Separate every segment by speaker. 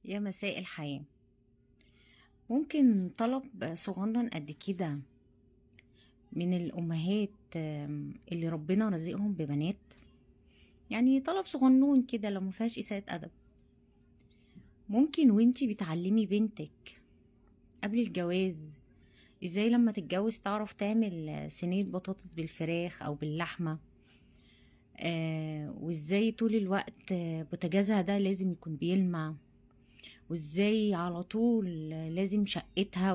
Speaker 1: يا مساء الحياة. ممكن طلب صغنن قد كده من الأمهات اللي ربنا رزقهم ببنات، يعني طلب صغنون كده لو مفيهاش إساءة أدب. ممكن وانتي بتعلمي بنتك قبل الجواز ازاي لما تتجوز تعرف تعمل صينية بطاطس بالفراخ أو باللحمة، وازاي طول الوقت بوتاجازها ده لازم يكون بيلمع، وازاي على طول لازم شقتها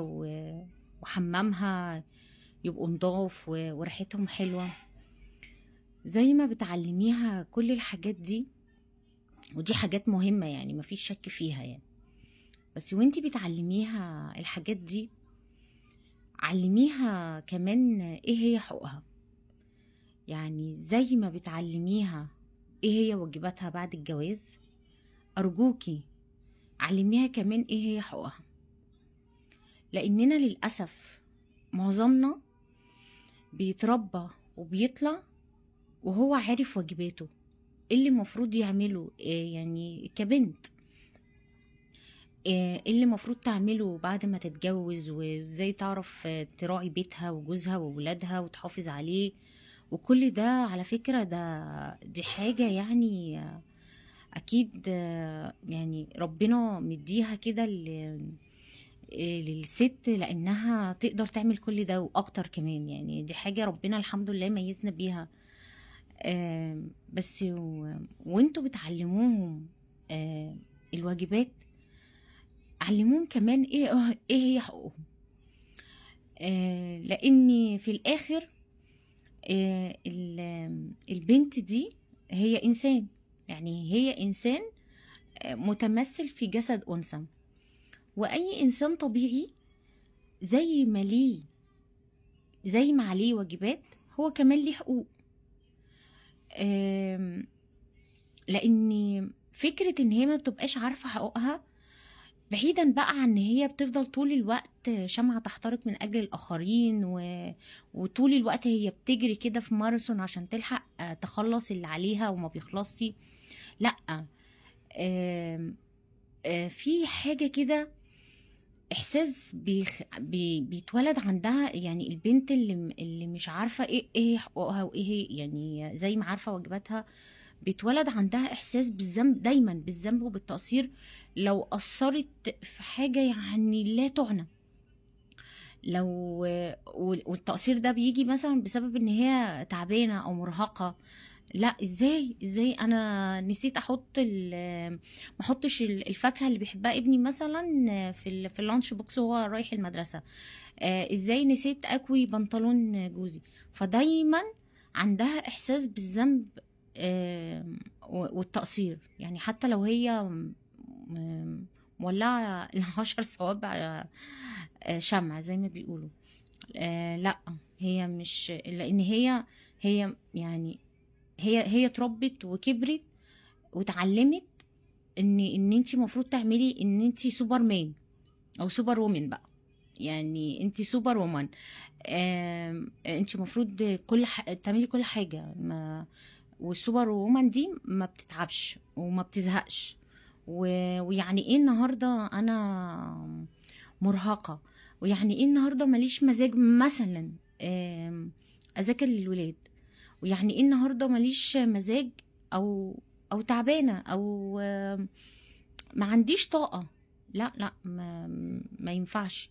Speaker 1: وحمامها يبقوا نضاف وريحتهم حلوة. زي ما بتعلميها كل الحاجات دي، ودي حاجات مهمة يعني مفيش شك فيها يعني، بس وانتي بتعلميها الحاجات دي علميها كمان ايه هي حقوقها. يعني زي ما بتعلميها ايه هي واجباتها بعد الجواز، أرجوكي علميها كمان ايه هي حقوقها. لأننا للأسف معظمنا بيتربى وبيطلع وهو عارف واجباته، إيه اللي المفروض يعمله إيه يعني كبنت، إيه اللي المفروض تعمله بعد ما تتجوز، وازاي تعرف تراعي بيتها وجوزها وولادها وتحافظ عليه. وكل ده على فكرة دي حاجة يعني أكيد يعني ربنا مديها كده للست لأنها تقدر تعمل كل ده وأكتر كمان، يعني دي حاجة ربنا الحمد لله ميزنا بيها. بس وانتوا بتعلموهم الواجبات، علموهم كمان ايه هي حقوقهم. لان في الاخر البنت دي هي انسان، يعني هي انسان متمثل في جسد انثى، واي انسان طبيعي زي ما ليه زي ما عليه واجبات هو كمان ليه حقوق. لان فكرة ان هي ما بتبقاش عارفة حقوقها، بعيدا بقى عن ان هي بتفضل طول الوقت شمعة تحترق من اجل الاخرين وطول الوقت هي بتجري كده في ماراثون عشان تلحق تخلص اللي عليها وما بيخلصش. لا، في حاجة كده، احساس بيتولد عندها، يعني البنت اللي مش عارفة ايه حقوقها وايه يعني زي ما عارفة واجباتها، بيتولد عندها احساس بالذنب، دايما بالذنب وبالتقصير لو قصرت في حاجة يعني لا تعنى. لو والتقصير ده بيجي مثلا بسبب ان هي تعبانة او مرهقة. لا، ازاي انا نسيت احط ما احطش الفاكهة اللي بيحبها ابني مثلا في اللانش بوكس وهو رايح المدرسة. ازاي نسيت اكوي بنطلون جوزي. فدايما عندها احساس بالذنب والتقصير، يعني حتى لو هي مولعة العشر صوابع شمع زي ما بيقولوا. لا، هي مش لان هي يعني هي اتربت وكبرت واتعلمت ان انت المفروض تعملي ان انت سوبر مان او سوبر وومن بقى، يعني انت سوبر وومن. انت المفروض تعملي كل حاجة والسوبر وومن دي ما بتتعبش وما بتزهقش. ويعني ايه النهاردة انا مرهقة، ويعني ايه النهاردة ماليش مزاج مثلا اذاكر للولاد، ويعني ايه النهاردة ماليش مزاج او تعبانة او ما عنديش طاقة. لا لا، ما ينفعش.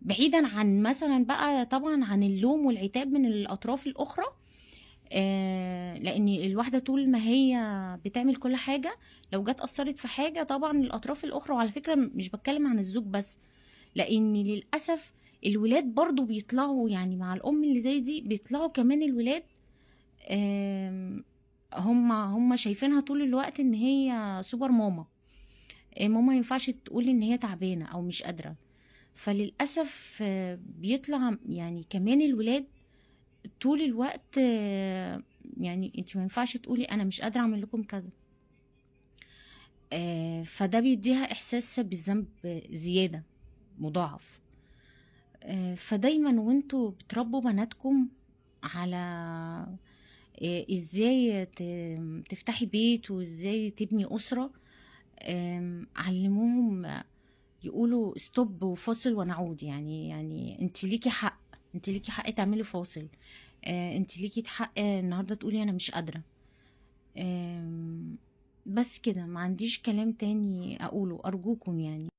Speaker 1: بعيدا عن مثلا بقى طبعا عن اللوم والعتاب من الاطراف الاخرى، لان الواحده طول ما هي بتعمل كل حاجه، لو جت اثرت في حاجه طبعا الاطراف الاخرى، وعلى فكره مش بتكلم عن الزوج بس، لان للاسف الولاد برضو بيطلعوا يعني مع الام اللي زي دي بيطلعوا كمان الولاد هم شايفينها طول الوقت ان هي سوبر ماما. ماما ما ينفعش تقول ان هي تعبانه او مش قادره. فللاسف بيطلع يعني كمان الولاد طول الوقت يعني انت ما ينفعش تقولي انا مش قادره اعمل لكم كذا. فده بيديها احساس بالذنب زياده مضاعف. فدايما وانتوا بتربوا بناتكم على ازاي تفتحي بيت وازاي تبني اسره، علموهم يقولوا ستوب وفاصل ونعود. يعني انت ليكي حق، انت ليكي حق تعملي فاصل، انت ليكي حق النهارده تقولي انا مش قادره. بس كده، ما عنديش كلام تاني اقوله، ارجوكم يعني.